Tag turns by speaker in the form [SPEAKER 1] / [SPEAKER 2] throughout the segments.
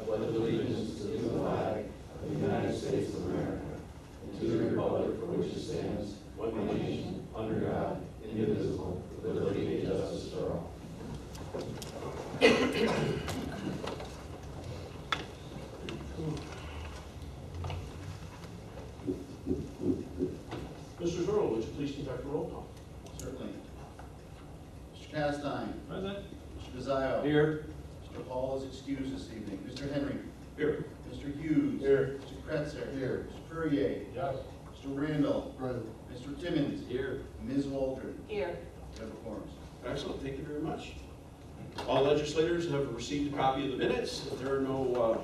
[SPEAKER 1] pledge allegiance to the flag of the United States of America and to the republic for which it stands, one nation, under God, indivisible, with liberty and justice for all.
[SPEAKER 2] Mr. Zerl, would you please conduct a roll call?
[SPEAKER 3] Certainly. Mr. Castine.
[SPEAKER 2] Present.
[SPEAKER 3] Mr. Pizzaio.
[SPEAKER 2] Here.
[SPEAKER 3] Mr. Hall is excused this evening. Mr. Henry.
[SPEAKER 2] Here.
[SPEAKER 3] Mr. Hughes.
[SPEAKER 2] Here.
[SPEAKER 3] Mr. Kretzer. Here. Mr. Perrier.
[SPEAKER 2] Yes.
[SPEAKER 3] Mr. Randall.
[SPEAKER 1] Present.
[SPEAKER 3] Mr. Timmons.
[SPEAKER 2] Here.
[SPEAKER 3] Ms. Waldron.
[SPEAKER 4] Here.
[SPEAKER 3] We have a quorum.
[SPEAKER 2] Excellent, thank you very much. All legislators have received a copy of the minutes. If there are no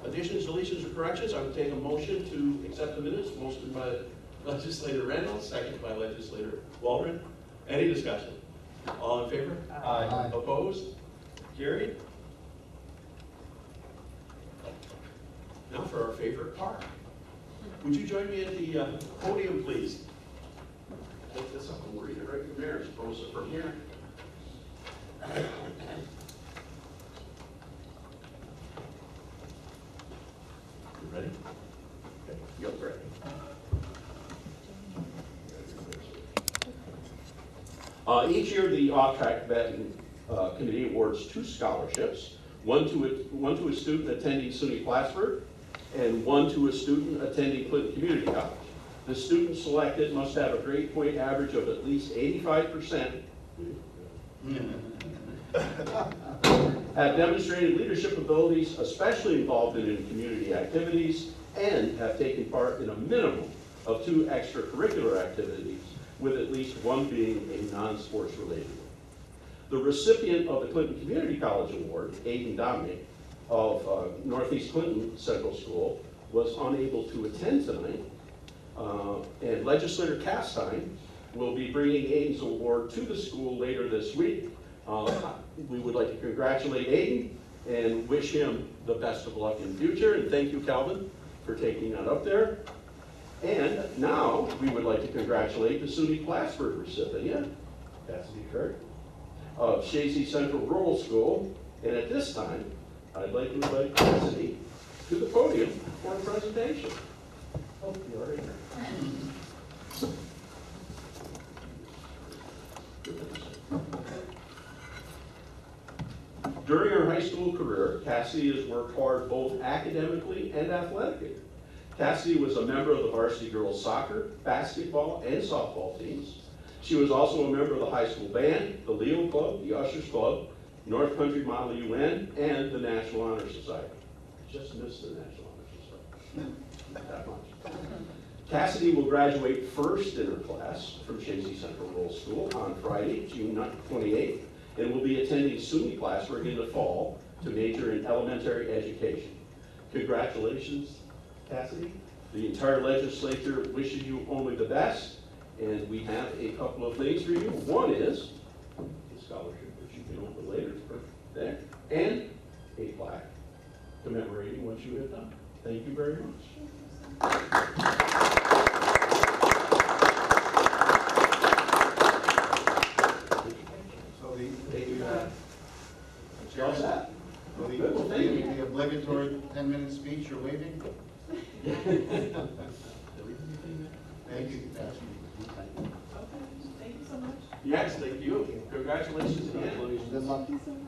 [SPEAKER 2] additions, deletions, or corrections, I would take a motion to accept the minutes. Motion by Legislator Randall, second by Legislator Waldron. Any discussion? All in favor?
[SPEAKER 1] Aye.
[SPEAKER 2] Opposed? Carried? Now for our favorite part. Would you join me at the podium, please? Take this up and we'll read it right from there as opposed to from here. You ready? Okay, you're ready. Each year, the off-track vetting committee awards 2 scholarships, one to a student attending SUNY Plattsburgh and one to a student attending Clinton Community College. The student selected must have a grade point average of at least 85%, have demonstrated leadership abilities, especially involved in community activities, and have taken part in a minimum of 2 extracurricular activities, with at least one being a non-sports related one. The recipient of the Clinton Community College Award, Aiden Dominic of Northeast Clinton Central School, was unable to attend tonight, and Legislator Castine will be bringing Aiden's award to the school later this week. We would like to congratulate Aiden and wish him the best of luck in the future, and thank you, Calvin, for taking that up there. And now, we would like to congratulate the SUNY Plattsburgh recipient, Cassidy Kirk, of Shazy Central Rural School. And at this time, I'd like to invite Cassidy to the podium for a presentation. Oh, you're already here. During her high school career, Cassidy has worked hard both academically and athletically. Cassidy was a member of the varsity girls soccer, basketball, and softball teams. She was also a member of the high school band, the Leo Club, the Ushers Club, North Country Model UN, and the National Honor Society. Just missed the National Honor Society. Not that much. Cassidy will graduate first in her class from Shazy Central Rural School on Friday, June 28th, and will be attending SUNY Plattsburgh in the fall to major in elementary education. Congratulations, Cassidy. The entire legislature wishes you only the best, and we have a couple of things for you. One is the scholarship, which you can open later, there, and a plaque commemorating what you have done. Thank you very much.
[SPEAKER 3] So the
[SPEAKER 2] How's that?
[SPEAKER 3] the obligatory 10-minute speech you're waiving? Thank you.
[SPEAKER 4] Thank you so much.
[SPEAKER 2] Yes, thank you. Congratulations again.
[SPEAKER 1] Good luck.
[SPEAKER 4] Thank you so much.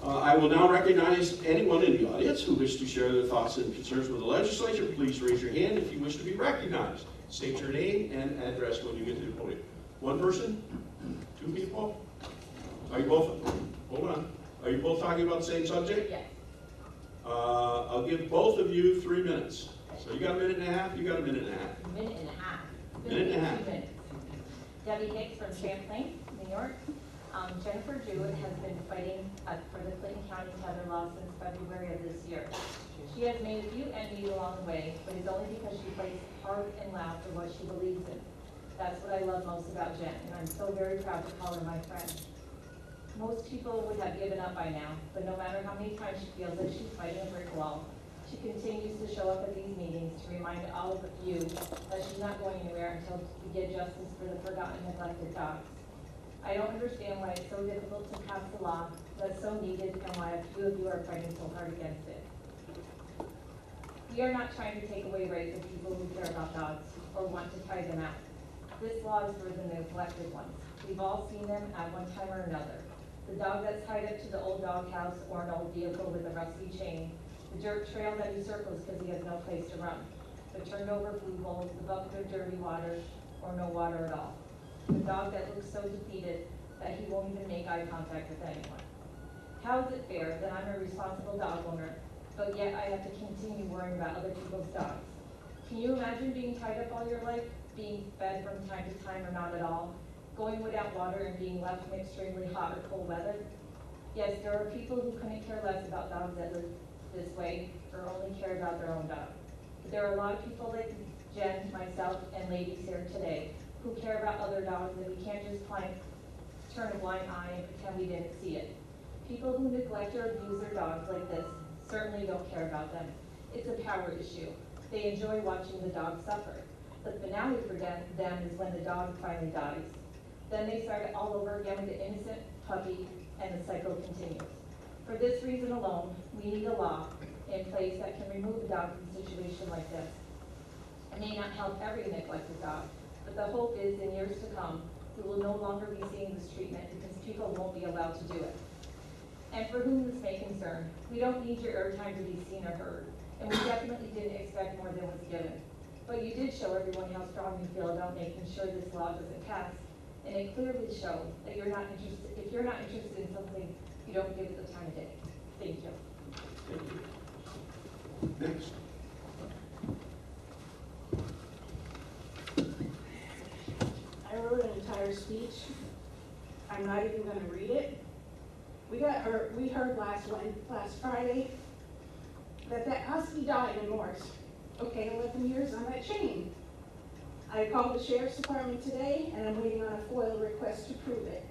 [SPEAKER 2] I will now recognize anyone in the audience who wish to share their thoughts and concerns with the legislature. Please raise your hand if you wish to be recognized. State your name and address when you get to the podium. One person? 2 people? Are you both, hold on. Are you both talking about the same subject?
[SPEAKER 4] Yes.
[SPEAKER 2] I'll give both of you 3 minutes. So you got a minute and a half, you got a minute and a half.
[SPEAKER 4] Minute and a half.
[SPEAKER 2] Minute and a half.
[SPEAKER 4] 2 minutes. Debbie Hicks from Champlain, New York. Jennifer Jewett has been fighting for the Clinton County tether law since February of this year. She has made a few enemies along the way, but it's only because she fights hard and loud for what she believes in. That's what I love most about Jen, and I'm so very proud to call her my friend. Most people would have given up by now, but no matter how many times she feels like she's fighting a brick wall, She continues to show up at these meetings to remind all of you that she's not going anywhere until we get justice for the forgotten, neglected dogs. I don't understand why it's so difficult to pass a law that's so needed and why a few of you are fighting so hard against it. We are not trying to take away rights of people who care about dogs or want to tie them out. This law is for the neglected ones. We've all seen them at one time or another. The dog that's tied up to the old doghouse or an old vehicle with a rusty chain, the dirt trail that he circles because he has no place to run, the turned over food bowls, the bucket of dirty water, or no water at all. The dog that looks so defeated that he won't even make eye contact with anyone. How is it fair that I'm a responsible dog owner, but yet I have to continue worrying about other people's dogs? Can you imagine being tied up all your life, being fed from time to time or not at all, going without water and being left in extremely hot or cold weather? Yes, there are people who couldn't care less about dogs that live this way or only care about their own dog. But there are a lot of people like Jen, myself, and ladies here today who care about other dogs, and we can't just turn a blind eye and pretend we didn't see it. People who neglect or abuse their dogs like this certainly don't care about them. It's a power issue. They enjoy watching the dog suffer. The finale for them is when the dog finally dies. Then they start it all over again with the innocent puppy, and the cycle continues. For this reason alone, we need a law in place that can remove a dog from a situation like this. It may not help every neglected dog, but the hope is in years to come, we will no longer be seeing this treatment because people won't be allowed to do it. And for whom this may concern, we don't need your airtime to be seen or heard, and we definitely didn't expect more than was given. But you did show everyone how strong you feel about making sure this law doesn't pass, and it clearly showed that you're not interested. If you're not interested in something, you don't give it the time of day. Thank you.
[SPEAKER 2] Thank you. Next.
[SPEAKER 5] I wrote an entire speech. I'm not even going to read it. We heard last Friday that husky died in Morse. Okay, 11 years on that chain. I called the sheriff's department today, and I'm waiting on a FOIL request to prove it.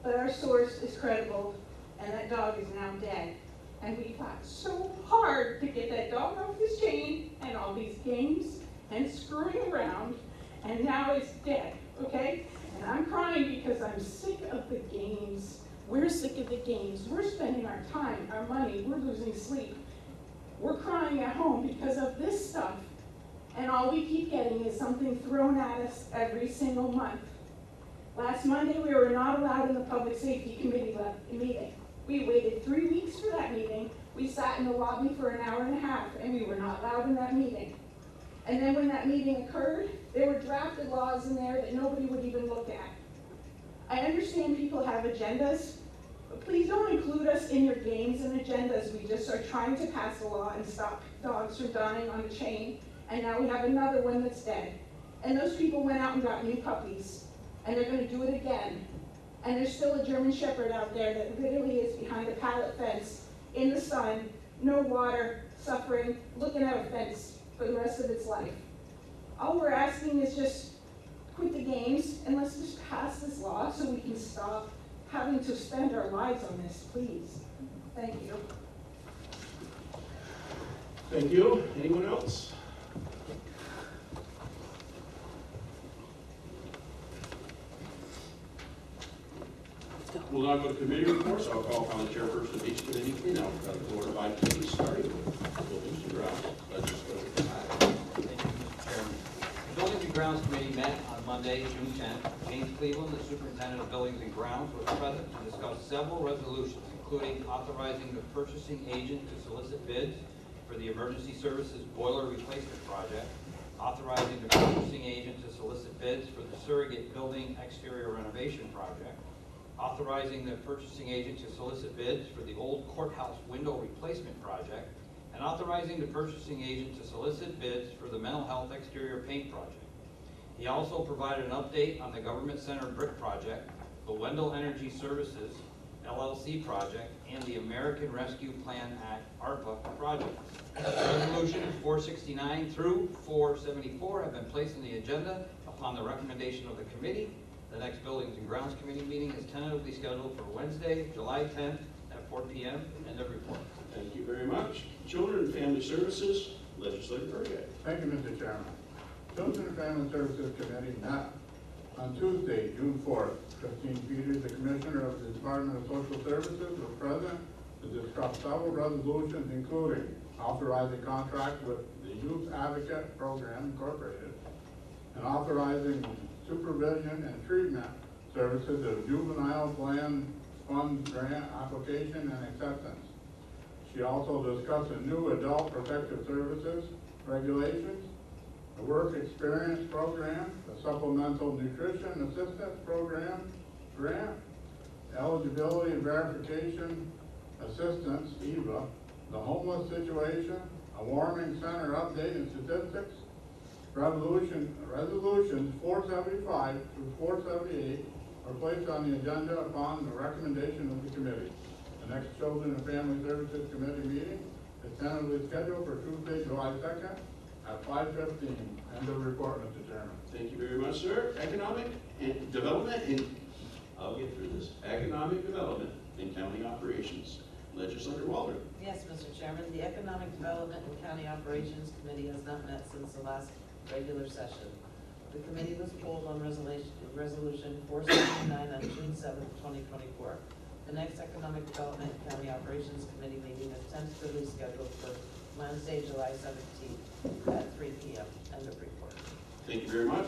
[SPEAKER 5] But our source is credible, and that dog is now dead. And we fought so hard to get that dog off this chain and all these games and screwing around, and now it's dead, okay? And I'm crying because I'm sick of the games. We're sick of the games. We're spending our time, our money, we're losing sleep. We're crying at home because of this stuff. And all we keep getting is something thrown at us every single month. Last Monday, we were not allowed in the Public Safety Committee meeting. We waited 3 weeks for that meeting. We sat in the lobby for an hour and a half, and we were not allowed in that meeting. And then when that meeting occurred, there were drafted laws in there that nobody would even look at. I understand people have agendas, but please don't include us in your games and agendas. We just are trying to pass a law and stop dogs from dying on a chain, and now we have another one that's dead. And those people went out and got new puppies, and they're going to do it again. And there's still a German Shepherd out there that literally is behind a pallet fence, in the sun, no water, suffering, looking at a fence for the rest of its life. All we're asking is just quit the games, and let's just pass this law so we can stop having to spend our lives on this, please. Thank you.
[SPEAKER 2] Thank you. Anyone else? We'll now go to committee reports. I'll call upon the chairperson of each committee. Now, the board of IT, starting with Buildings and Grounds. Legislature.
[SPEAKER 6] Thank you, Mr. Chairman. The Buildings and Grounds Committee met on Monday, June 10th. James Cleveland, the Superintendent of Buildings and Grounds, was present to discuss several resolutions, including authorizing the purchasing agent to solicit bids for the Emergency Services Boiler Replacement Project, authorizing the purchasing agent to solicit bids for the Surrogate Building Exterior Renovation Project, authorizing the purchasing agent to solicit bids for the Old Courthouse Window Replacement Project, and authorizing the purchasing agent to solicit bids for the Mental Health Exterior Paint Project. He also provided an update on the Government Center Brick Project, the Wendell Energy Services LLC project, and the American Rescue Plan Act ARPA project. Resolutions 469 through 474 have been placed on the agenda upon the recommendation of the committee. The next Buildings and Grounds Committee meeting is tentatively scheduled for Wednesday, July 10th at at 4 p.m. End of report.
[SPEAKER 2] Thank you very much. Children and Family Services, Legislator Burgett.
[SPEAKER 7] Thank you, Mr. Chairman. Children and Family Services Committee met on Tuesday, June 4th. Christine Peters, the Commissioner of the Department of Social Services, was present to discuss several resolutions, including authorizing contract with the Youth Advocate Program Incorporated and authorizing supervision and treatment services of juvenile plan fund grant application and acceptance. She also discussed a new adult protective services regulations, a work experience program, a supplemental nutrition assistance program grant, eligibility verification assistance, EVA, the homeless situation, a warming center update and statistics, resolutions 475 through 478 are placed on the agenda upon the recommendation of the committee. The next Children and Family Services Committee meeting is tentatively scheduled for Tuesday, July 2nd at 5:15. End of report, Mr. Chairman.
[SPEAKER 2] Thank you very much, sir. Economic and Development and, I'll get through this, Economic Development and County Operations, Legislator Waldron.
[SPEAKER 8] Yes, Mr. Chairman, the Economic Development and County Operations Committee has not met since the last regular session. The committee was pulled on resolution 479 on June 7th, 2024. The next Economic Development and County Operations Committee meeting is tentatively scheduled for Wednesday, July 17th at 3 p.m. End of report.
[SPEAKER 2] Thank you very much.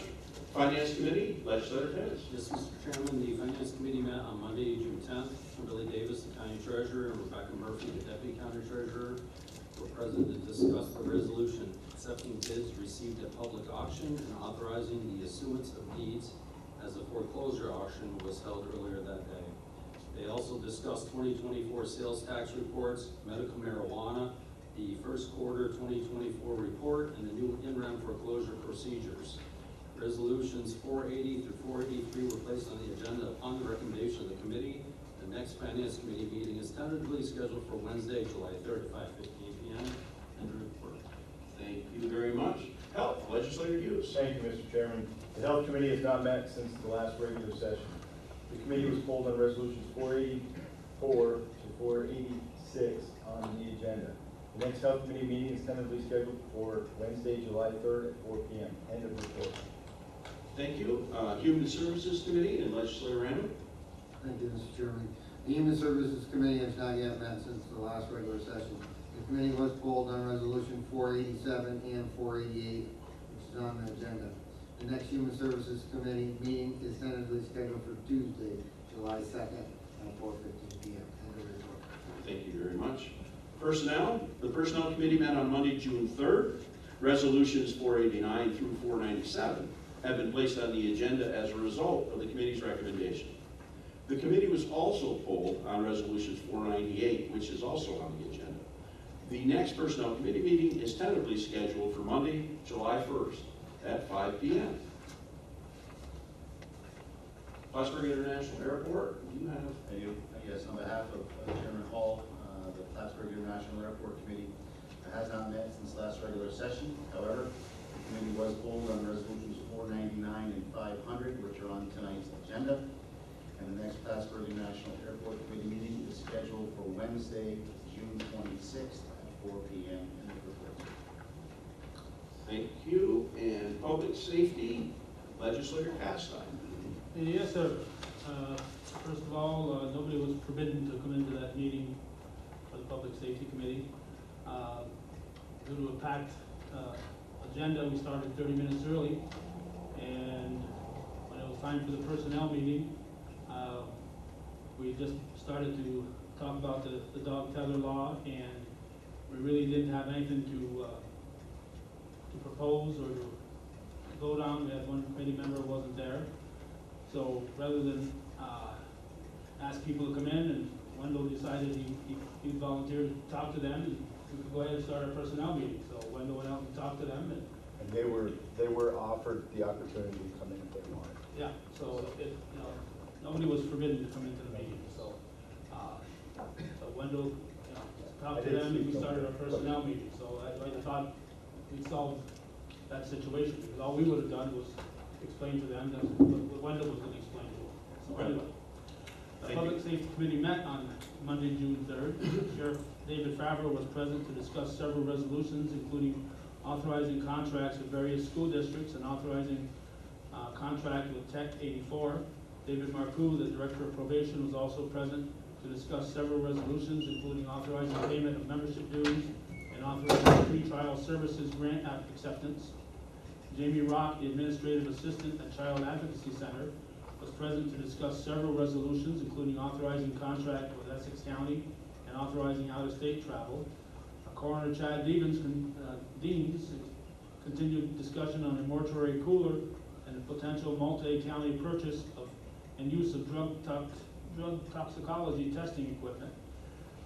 [SPEAKER 2] Finance Committee, Legislator Timmons.
[SPEAKER 9] Yes, Mr. Chairman, the Finance Committee met on Monday, June 10th. Kimberly Davis, the County Treasurer, and Rebecca Murphy, the Deputy County Treasurer, were present to discuss the resolution accepting bids received at public auction and authorizing the issuance of deeds as a foreclosure auction was held earlier that day. They also discussed 2024 sales tax reports, medical marijuana, the first quarter 2024 report, and the new in-rem foreclosure procedures. Resolutions 480 through 483 were placed on the agenda upon the recommendation of the committee. The next Finance Committee meeting is tentatively scheduled for Wednesday, July 3rd at 5:15 p.m. End of report.
[SPEAKER 2] Thank you very much. Health, Legislator Hughes.
[SPEAKER 10] Thank you, Mr. Chairman. The Health Committee has not met since the last regular session. The committee was pulled on resolutions 484 to 486 on the agenda. The next Health Committee meeting is tentatively scheduled for Wednesday, July 3rd at 4 p.m. End of report.
[SPEAKER 2] Thank you. Human Services Committee and Legislator Randall.
[SPEAKER 11] Thank you, Mr. Chairman. The Human Services Committee has not yet met since the last regular session. The committee was pulled on resolution 487 and 488, which is on the agenda. The next Human Services Committee meeting is tentatively scheduled for Tuesday, July 2nd at 4:15 p.m. End of report.
[SPEAKER 2] Thank you very much. Personnel, the Personnel Committee met on Monday, June 3rd. Resolutions 489 through 497 have been placed on the agenda as a result of the committee's recommendation. The committee was also pulled on resolutions 498, which is also on the agenda. The next Personnel Committee meeting is tentatively scheduled for Monday, July 1st at 5 p.m. Plattsburgh International Airport, you have.
[SPEAKER 3] I do. Yes, on behalf of Chairman Hall, the Plattsburgh International Airport Committee has not met since last regular session. However, the committee was pulled on resolutions 499 and 500, which are on tonight's agenda. And the next Plattsburgh International Airport Committee meeting is scheduled for Wednesday, June 26th at 4 p.m. in the report.
[SPEAKER 2] Thank you. And Public Safety, Legislator Castine.
[SPEAKER 12] Yes, sir. First of all, nobody was forbidden to come into that meeting for the Public Safety Committee. Due to a packed agenda, we started 30 minutes early, and when it was time for the personnel meeting, we just started to talk about the dog tether law, and we really didn't have anything to propose or to vote on. We had one committee member who wasn't there. So rather than ask people to come in, and Wendell decided he'd volunteer to talk to them, and we could go ahead and start our personnel meeting. So Wendell went out and talked to them, and
[SPEAKER 10] And they were offered the opportunity to come in if they wanted.
[SPEAKER 12] yeah, so nobody was forbidden to come into the meeting. So Wendell, talked to them, and we started our personnel meeting. So I thought we solved that situation, because all we would have done was explain to them that what Wendell was going to explain to them. So anyway, The
[SPEAKER 2] Thank
[SPEAKER 12] Public Safety Committee met on Monday, June 3rd. Sheriff David Favreau was present to discuss several resolutions, including authorizing contracts with various school districts and authorizing contract with Tech 84. David Marcoux, the Director of Probation, was also present to discuss several resolutions, including authorizing payment of membership dues and authorizing pretrial services grant acceptance. Jamie Rock, the Administrative Assistant at Child Advocacy Center, was present to discuss several resolutions, including authorizing contract with Essex County and authorizing out-of-state travel. Coroner Chad Deans continued discussion on a mortuary cooler and the potential multi-county purchase of and use of drug toxicology testing equipment.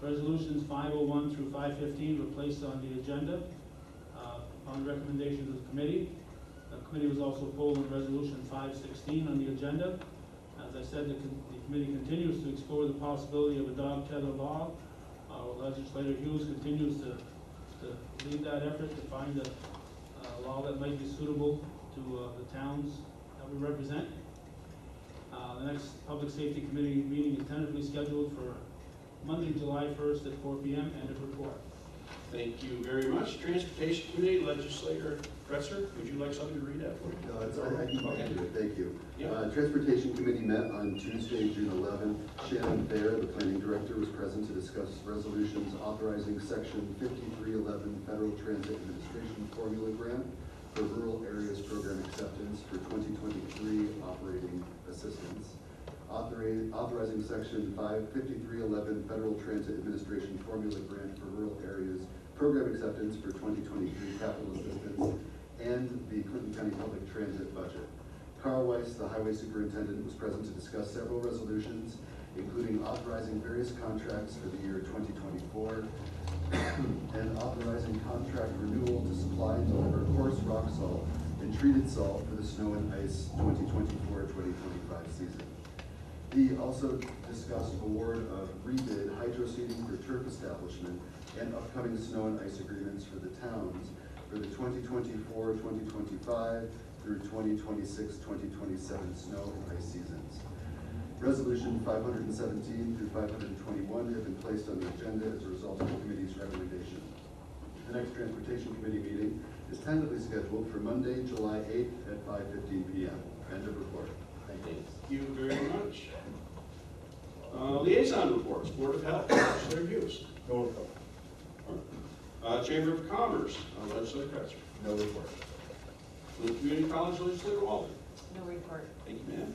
[SPEAKER 12] Resolutions 501 through 515 were placed on the agenda on recommendations of the committee. The committee was also pulled on resolution 516 on the agenda. As I said, the committee continues to explore the possibility of a dog tether law. Legislator Hughes continues to lead that effort to find a law that might be suitable to the towns that we represent. The next Public Safety Committee meeting is tentatively scheduled for Monday, July 1st at 4 p.m. End of report.
[SPEAKER 2] Thank you very much. Transportation Committee, Legislator Kretzer, would you like somebody to read that for you?
[SPEAKER 1] No, it's all right. I can do it. Thank you.
[SPEAKER 2] Yeah.
[SPEAKER 1] Transportation Committee met on Tuesday, June 11th. Shannon Fair, the Planning Director, was present to discuss resolutions authorizing Section 5311 Federal Transit Administration Formula Grant for Rural Areas Program Acceptance for 2023 Operating Assistance. Authorizing Section 5311 Federal Transit Administration Formula Grant for Rural Areas Program Acceptance for 2023 Capital Assistance and the Clinton County Public Transit Budget. Carl Weiss, the Highway Superintendent, was present to discuss several resolutions, including authorizing various contracts for the year 2024 and authorizing contract renewal to supply and deliver coarse rock salt and treated salt for the snow and ice 2024-2025 season. He also discussed award of rebid hydro seeding for turf establishment and upcoming snow and ice agreements for the towns for the 2024-2025 through 2026-2027 snow and ice seasons. Resolution 517 through 521 have been placed on the agenda as a result of the committee's recommendation. The next Transportation Committee meeting is tentatively scheduled for Monday, July 8th at 5:15 p.m. End of report. Thank you.
[SPEAKER 2] Thank you very much. Liaison reports, Board of Health, Legislator Hughes.
[SPEAKER 10] No report.
[SPEAKER 2] Chamber of Commerce, Legislator Kretzer.
[SPEAKER 10] No report.
[SPEAKER 2] Flint Community College, Legislator Walden.
[SPEAKER 8] No report.
[SPEAKER 2] Thank you, ma'am.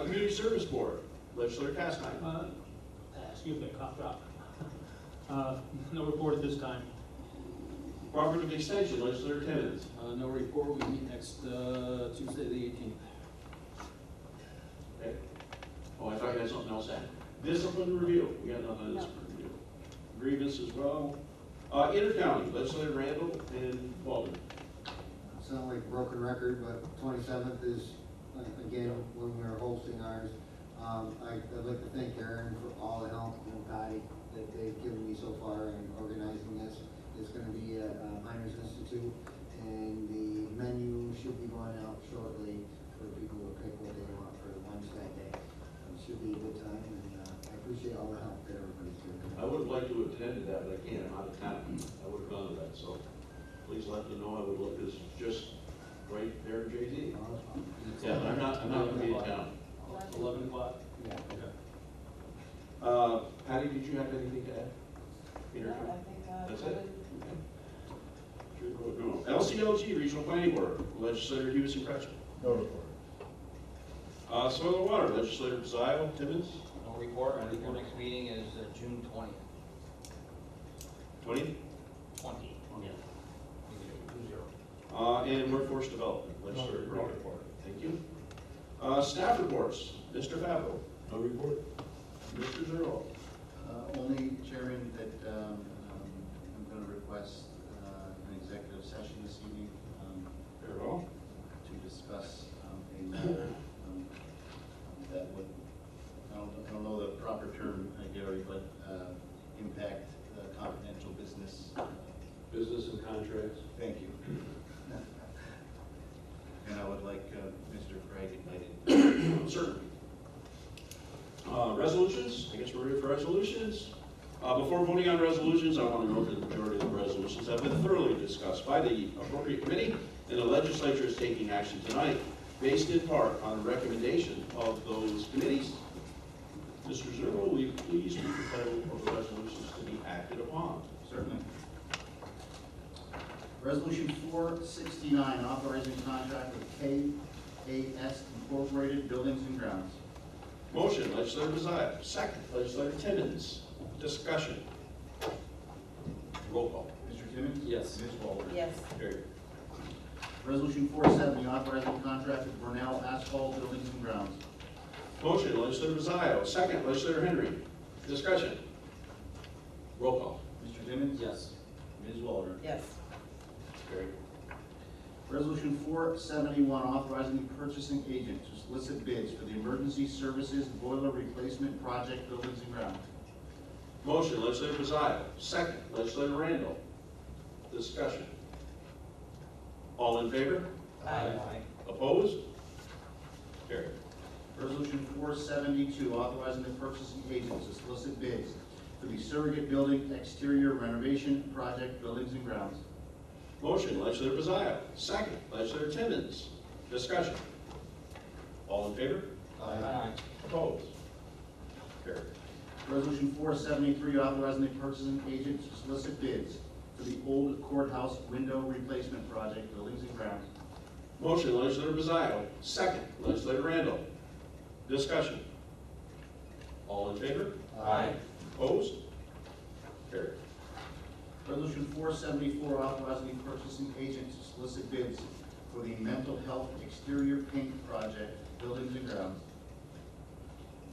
[SPEAKER 2] Community Service Board, Legislator Castine.
[SPEAKER 12] Excuse me, cough drop. No report at this time.
[SPEAKER 2] Cooperative Extension, Legislator Timmons.
[SPEAKER 9] No report, we meet next Tuesday, the 18th.
[SPEAKER 2] Okay. Oh, I thought you had something else to add. Discipline Review, we got nothing on Discipline Review. Grievance as well. Intercounty, Legislator Randall and Walden.
[SPEAKER 11] Sound like a broken record, but 27th is, again, when we're hosting ours. I'd like to thank Aaron for all the help and Patty that they've given me so far in organizing this. It's gonna be at Miners Institute, and the menu should be going out shortly for people to pick what they want for lunch that day. It should be a good time, and I appreciate all the help that everybody's doing.
[SPEAKER 2] I would have liked to have attended that, but I can't, I'm out of town. I would have gone to that, so please let them know I would look, it's just right there in JZ. Yeah, but I'm not gonna be in town.
[SPEAKER 9] 11 o'clock?
[SPEAKER 11] Yeah.
[SPEAKER 2] Okay. Patty, did you have anything to add?
[SPEAKER 8] No, I think,
[SPEAKER 2] That's it? Okay. No. LCLG, Regional Planning Board, Legislator Hughes and Kretzer.
[SPEAKER 10] No report.
[SPEAKER 2] Soil and Water, Legislator Pizzaio, Timmons.
[SPEAKER 6] No report, I think our next meeting is June 20th.
[SPEAKER 2] 20?
[SPEAKER 6] 20.
[SPEAKER 2] Okay.
[SPEAKER 6] 20.
[SPEAKER 2] And Workforce Development, Legislator
[SPEAKER 10] No
[SPEAKER 2] Gray.
[SPEAKER 10] report.
[SPEAKER 2] Thank you. Staff reports, Mr. Favreau. No report. Mr. Zerlo.
[SPEAKER 3] Only, Chairman, that I'm going to request an executive session this evening
[SPEAKER 2] Very well.
[SPEAKER 3] to discuss a matter that would, I don't know the proper term, Gary, but impact confidential business.
[SPEAKER 2] Business and contracts.
[SPEAKER 3] Thank you. And I would like Mr. Craig invited.
[SPEAKER 2] Certainly. Resolution resolutions? I guess we're ready for resolutions. Before voting on resolutions, I want to note that the majority of the resolutions have been thoroughly discussed by the appropriate committee, and the legislature is taking action tonight based in part on a recommendation of those committees. Mr. Zerlo, will you please read the title of the resolutions to be acted upon?
[SPEAKER 3] Certainly. Resolution 469, authorizing contract with KAS Incorporated Buildings and Grounds.
[SPEAKER 2] Motion, legislator Desire. Second, legislator Timmons. Discussion. Roll call.
[SPEAKER 3] Mr. Timmons?
[SPEAKER 9] Yes.
[SPEAKER 3] Ms. Walter?
[SPEAKER 8] Yes.
[SPEAKER 2] Carried.
[SPEAKER 3] Resolution 470, authorizing contract with Burnell Asphalt Buildings and Grounds.
[SPEAKER 2] Motion, legislator Desire. Second, legislator Henry. Discussion. Roll call.
[SPEAKER 3] Mr. Timmons?
[SPEAKER 9] Yes.
[SPEAKER 3] Ms. Walter?
[SPEAKER 8] Yes.
[SPEAKER 2] Carried.
[SPEAKER 3] Resolution 471, authorizing the purchasing agent to solicit bids for the emergency services boiler replacement project buildings and grounds.
[SPEAKER 2] Motion, legislator Desire. Second, legislator Randall. Discussion. All in favor?
[SPEAKER 8] Aye.
[SPEAKER 2] Opposed? Carried.
[SPEAKER 3] Resolution 472, authorizing the purchasing agent to solicit bids for the surrogate building exterior renovation project buildings and grounds.
[SPEAKER 2] Motion, legislator Desire. Second, legislator Timmons. Discussion. All in favor?
[SPEAKER 9] Aye.
[SPEAKER 2] Opposed? Carried.
[SPEAKER 3] Resolution 473, authorizing the purchasing agent to solicit bids for the old courthouse window replacement project buildings and grounds.
[SPEAKER 2] Motion, legislator Desire. Second, legislator Randall. Discussion. All in favor?
[SPEAKER 9] Aye.
[SPEAKER 2] Opposed? Carried.
[SPEAKER 3] Resolution 474, authorizing the purchasing agent to solicit bids for the mental health exterior paint project buildings and grounds.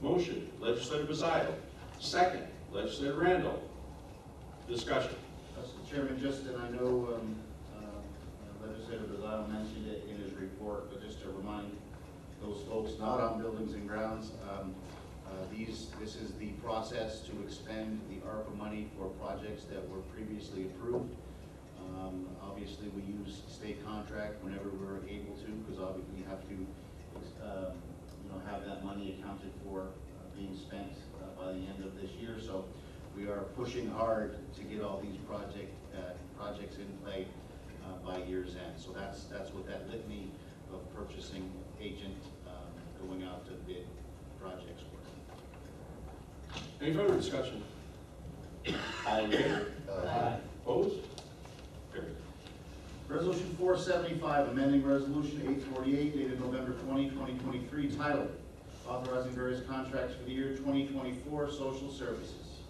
[SPEAKER 2] Motion, legislator Desire. Second, legislator Randall. Discussion.
[SPEAKER 3] Mr. Chairman, just, and I know Legislator Brazil mentioned it in his report, but just to remind those folks not on buildings and grounds, this is the process to expend the ARPA money for projects that were previously approved. Obviously, we use state contract whenever we're able to, because obviously we have to, have that money accounted for being spent by the end of this year. So we are pushing hard to get all these projects in play by year's end. So that's what that litany of purchasing agent going out to bid projects were.
[SPEAKER 2] Any further discussion? All in favor?
[SPEAKER 9] Aye.
[SPEAKER 2] Opposed? Carried.
[SPEAKER 3] Resolution 475, amending Resolution 848 dated November 20, 2023, titled Authorizing Various Contracts for the Year 2024 Social Services.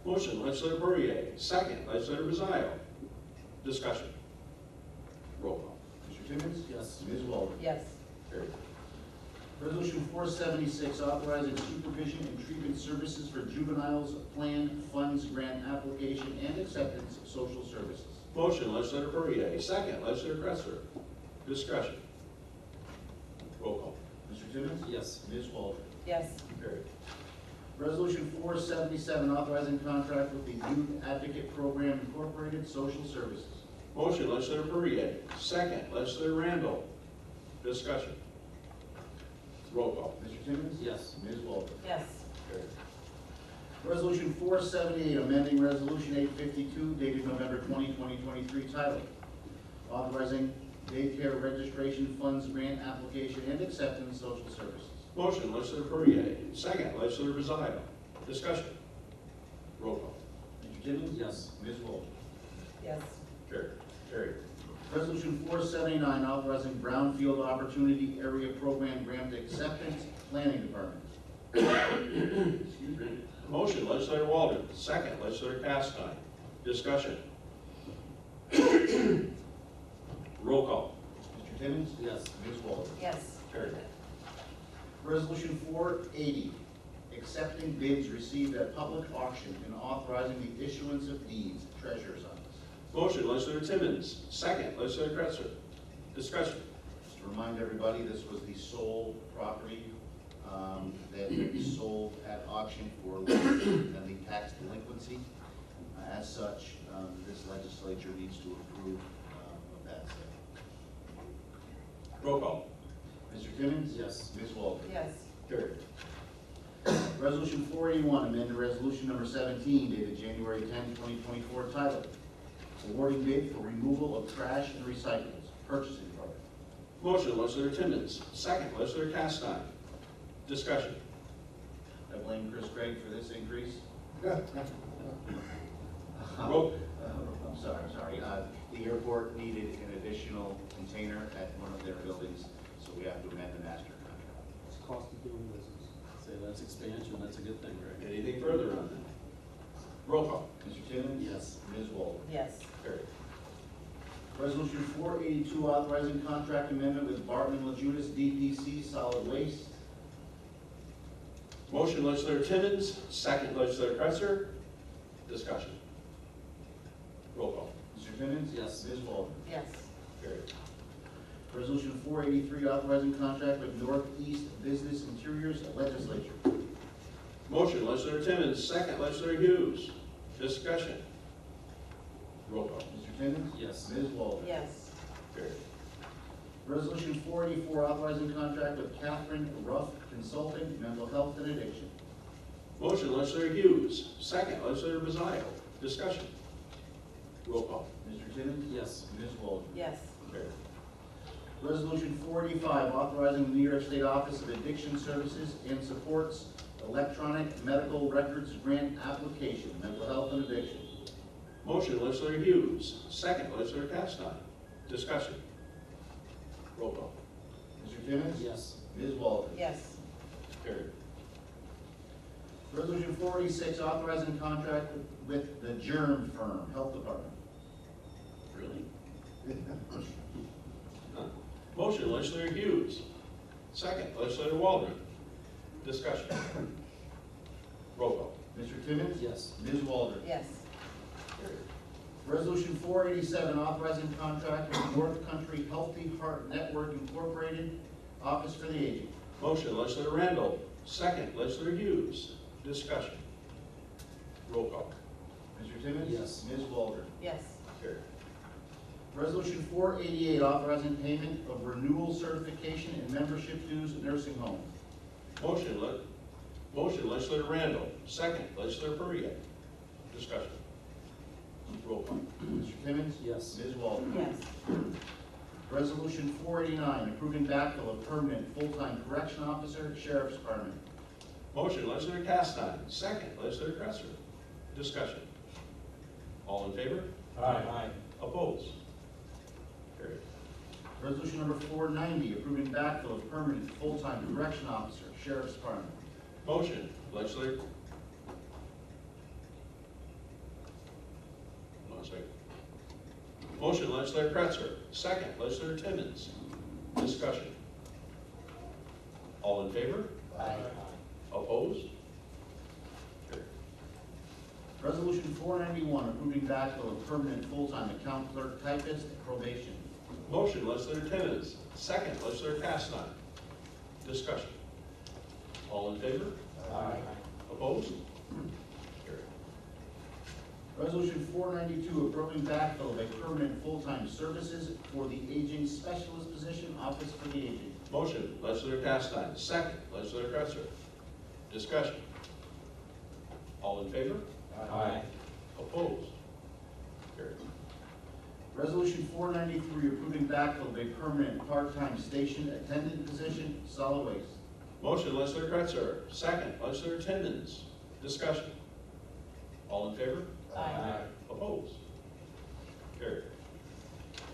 [SPEAKER 2] Motion, legislator Poirier. Second, legislator Bazzaio. Discussion. Roll call.
[SPEAKER 3] Mr. Timmons?
[SPEAKER 9] Yes.
[SPEAKER 3] Ms. Walter?
[SPEAKER 8] Yes.
[SPEAKER 2] Carried.
[SPEAKER 3] Resolution 476, authorizing supervision and treatment services for juveniles, plan funds grant application and acceptance of social services.
[SPEAKER 2] Motion, legislator Poirier. Second, legislator Kretzer. Discussion. Roll call.
[SPEAKER 3] Mr. Timmons?
[SPEAKER 9] Yes.
[SPEAKER 3] Ms. Walter?
[SPEAKER 8] Yes.
[SPEAKER 2] Carried.
[SPEAKER 3] Resolution 477, authorizing contract with the Youth Advocate Program Incorporated Social Services.
[SPEAKER 2] Motion, legislator Poirier. Second, legislator Randall. Discussion. Roll call.
[SPEAKER 3] Mr. Timmons?
[SPEAKER 9] Yes.
[SPEAKER 3] Ms. Walter?
[SPEAKER 8] Yes.
[SPEAKER 2] Carried.
[SPEAKER 3] Resolution 478, amending Resolution 852 dated November 20, 2023, titled Authorizing Daycare Registration Funds Grant Application and Acceptance Social Services.
[SPEAKER 2] Motion, legislator Poirier. Second, legislator Bazzaio. Discussion. Roll call.
[SPEAKER 3] Mr. Timmons?
[SPEAKER 9] Yes.
[SPEAKER 3] Ms. Walter?
[SPEAKER 8] Yes.
[SPEAKER 2] Carried. Carried.
[SPEAKER 3] Resolution 479, authorizing Brownfield Opportunity Area Program Grant Acceptance, Planning Department.
[SPEAKER 2] Excuse me. Motion, legislator Walden. Second, legislator Castine. Discussion. Roll call.
[SPEAKER 3] Mr. Timmons?
[SPEAKER 9] Yes.
[SPEAKER 3] Ms. Walter?
[SPEAKER 8] Yes.
[SPEAKER 2] Carried.
[SPEAKER 3] Resolution 480, accepting bids received at public auction and authorizing the issuance of deeds, treasurer's office.
[SPEAKER 2] Motion, legislator Timmons. Second, legislator Kretzer. Discussion.
[SPEAKER 3] Just to remind everybody, this was the sole property that we sold at auction for and the tax delinquency. As such, this legislature needs to approve of that sale.
[SPEAKER 2] Roll call.
[SPEAKER 3] Mr. Timmons?
[SPEAKER 9] Yes.
[SPEAKER 3] Ms. Walter?
[SPEAKER 8] Yes.
[SPEAKER 2] Carried.
[SPEAKER 3] Resolution 481, amended resolution number 17 dated January 10, 2024, titled awarding bid for removal of trash and recyclables, purchasing department.
[SPEAKER 2] Motion, legislator Timmons. Second, legislator Castine. Discussion.
[SPEAKER 3] I blame Chris Craig for this increase.
[SPEAKER 2] Roll.
[SPEAKER 3] I'm sorry. The airport needed an additional container at one of their buildings, so we have to amend the master contract.
[SPEAKER 9] It's cost of doing business. Say that's expansion, that's a good thing, right?
[SPEAKER 2] Anything further on that? Roll call.
[SPEAKER 3] Mr. Timmons?
[SPEAKER 9] Yes.
[SPEAKER 3] Ms. Walden?
[SPEAKER 8] Yes.
[SPEAKER 2] Carried.
[SPEAKER 3] Resolution 482, authorizing contract amendment with Barton and Lejudas DPC Solid Waste.
[SPEAKER 2] Motion, legislator Timmons. Second, legislator Cresser. Discussion. Roll call.
[SPEAKER 3] Mr. Timmons?
[SPEAKER 9] Yes.
[SPEAKER 3] Ms. Walden?
[SPEAKER 8] Yes.
[SPEAKER 2] Carried.
[SPEAKER 3] Resolution 483, authorizing contract with Northeast Business Interiors Legislature.
[SPEAKER 2] Motion, legislator Timmons. Second, legislator Hughes. Discussion. Roll call.
[SPEAKER 3] Mr. Timmons?
[SPEAKER 9] Yes.
[SPEAKER 3] Ms. Walden?
[SPEAKER 8] Yes.
[SPEAKER 2] Carried.
[SPEAKER 3] Resolution 484, authorizing contract with Catherine Ruff Consulting, Mental Health and Addiction.
[SPEAKER 2] Motion, legislator Hughes. Second, legislator Bazzaio. Discussion. Roll call.
[SPEAKER 3] Mr. Timmons?
[SPEAKER 9] Yes.
[SPEAKER 3] Ms. Walden?
[SPEAKER 8] Yes.
[SPEAKER 2] Carried.
[SPEAKER 3] Resolution 485, authorizing the New York State Office of Addiction Services and Supports Electronic Medical Records Grant Application, Mental Health and Addiction.
[SPEAKER 2] Motion, legislator Hughes. Second, legislator Castine. Discussion. Roll call.
[SPEAKER 3] Mr. Timmons?
[SPEAKER 9] Yes.
[SPEAKER 3] Ms. Walden?
[SPEAKER 8] Yes.
[SPEAKER 2] Carried.
[SPEAKER 3] Resolution 486, authorizing contract with the Germ Firm, Health Department.
[SPEAKER 2] Really? Motion, legislator Hughes. Second, legislator Waldron. Discussion. Roll call.
[SPEAKER 3] Mr. Timmons?
[SPEAKER 9] Yes.
[SPEAKER 3] Ms. Walden?
[SPEAKER 8] Yes.
[SPEAKER 2] Carried.
[SPEAKER 3] Resolution 487, authorizing contract with North Country Healthy Heart Network Incorporated, Office for the Aging.
[SPEAKER 2] Motion, legislator Randall. Second, legislator Hughes. Discussion. Roll call.
[SPEAKER 3] Mr. Timmons?
[SPEAKER 9] Yes.
[SPEAKER 3] Ms. Walden?
[SPEAKER 8] Yes.
[SPEAKER 2] Carried.
[SPEAKER 3] Resolution 488, authorizing payment of renewal certification and membership dues at nursing homes.
[SPEAKER 2] Motion, legislator Randall. Second, legislator Perrier. Discussion. Roll call.
[SPEAKER 3] Mr. Timmons?
[SPEAKER 9] Yes.
[SPEAKER 3] Ms. Walden?
[SPEAKER 8] Yes.
[SPEAKER 3] Resolution 489, approving backfill of permanent full-time correction officer, Sheriff's Department.
[SPEAKER 2] Motion, legislator Castine. Second, legislator Cresser. Discussion. All in favor?
[SPEAKER 9] Aye.
[SPEAKER 2] Opposed? Carried.
[SPEAKER 3] Resolution number 490, approving backfill of permanent full-time correction officer, Sheriff's Department.
[SPEAKER 2] Motion, legislator. Hold on a second. Motion, legislator Kretzer. Second, legislator Timmons. Discussion. All in favor?
[SPEAKER 8] Aye.
[SPEAKER 2] Opposed? Carried.
[SPEAKER 3] Resolution 491, approving backfill of permanent full-time account clerk typist, probation.
[SPEAKER 2] Motion, legislator Timmons. Second, legislator Castine. Discussion. All in favor?
[SPEAKER 9] Aye.
[SPEAKER 2] Opposed? Carried.
[SPEAKER 3] Resolution 492, approving backfill of a permanent full-time services for the aging specialist position, Office for the Aging.
[SPEAKER 2] Motion, legislator Castine. Second, legislator Kretzer. Discussion. All in favor?
[SPEAKER 9] Aye.
[SPEAKER 2] Opposed? Carried.
[SPEAKER 3] Resolution 493, approving backfill of a permanent part-time station attendant position, solid waste.
[SPEAKER 2] Motion, legislator Kretzer. Second, legislator Timmons. Discussion. All in favor?
[SPEAKER 8] Aye.
[SPEAKER 2] Opposed? Carried.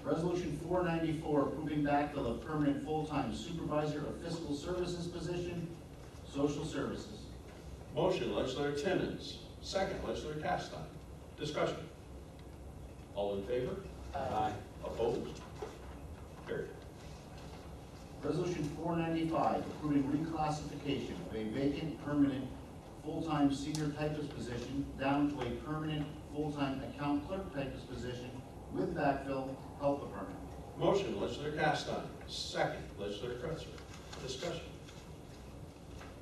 [SPEAKER 3] Resolution 494, approving backfill of permanent full-time supervisor of fiscal services position, social services.
[SPEAKER 2] Motion, legislator Timmons. Second, legislator Castine. Discussion. All in favor?
[SPEAKER 8] Aye.
[SPEAKER 2] Opposed? Carried.
[SPEAKER 3] Resolution 495, approving reclassification of a vacant permanent full-time senior typist position down to a permanent full-time account clerk typist position with backfill, Health Department.
[SPEAKER 2] Motion, legislator Castine. Second, legislator Kretzer. Discussion.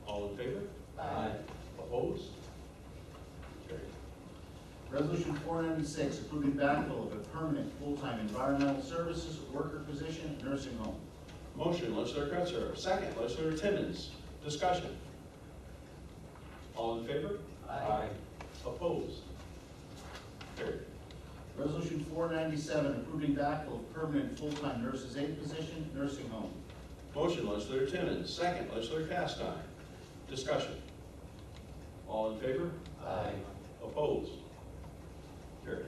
[SPEAKER 2] All in favor?
[SPEAKER 8] Aye.
[SPEAKER 2] Opposed? Carried.
[SPEAKER 3] Resolution 496, approving backfill of a permanent full-time environmental services worker position, nursing home.
[SPEAKER 2] Motion, legislator Kretzer. Second, legislator Timmons. Discussion. All in favor?
[SPEAKER 8] Aye.
[SPEAKER 2] Opposed? Carried.
[SPEAKER 3] Resolution 497, approving backfill of permanent full-time nurse's aide position, nursing home.
[SPEAKER 2] Motion, legislator Timmons, second, legislator Castine. Discussion. All in favor?
[SPEAKER 8] Aye.
[SPEAKER 2] Opposed? Carried.